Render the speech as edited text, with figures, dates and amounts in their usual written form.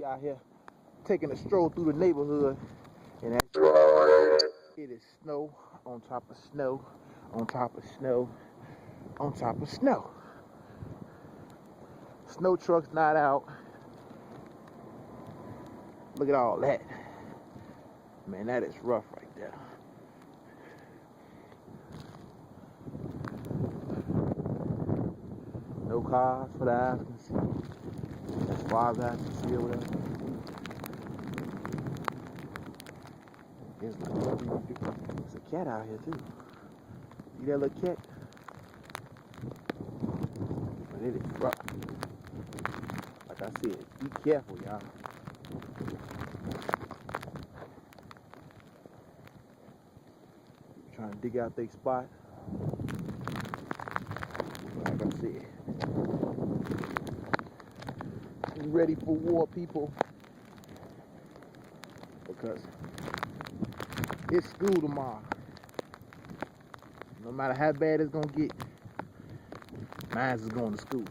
We out here taking a stroll through the neighborhood, and it is snow on top of snow on top of snow on top of snow. Snow truck's not out. Look at all that. Man, that is rough right there. No cars for the eyes can see. As far as I can see or whatever. There's a cat out here too. See that little cat? But it is rough. Like I said, be careful, y'all. Trying to dig out their spot. Like I said, be ready for war, people, because it's school tomorrow. No matter how bad it's gonna get, mine is going to school.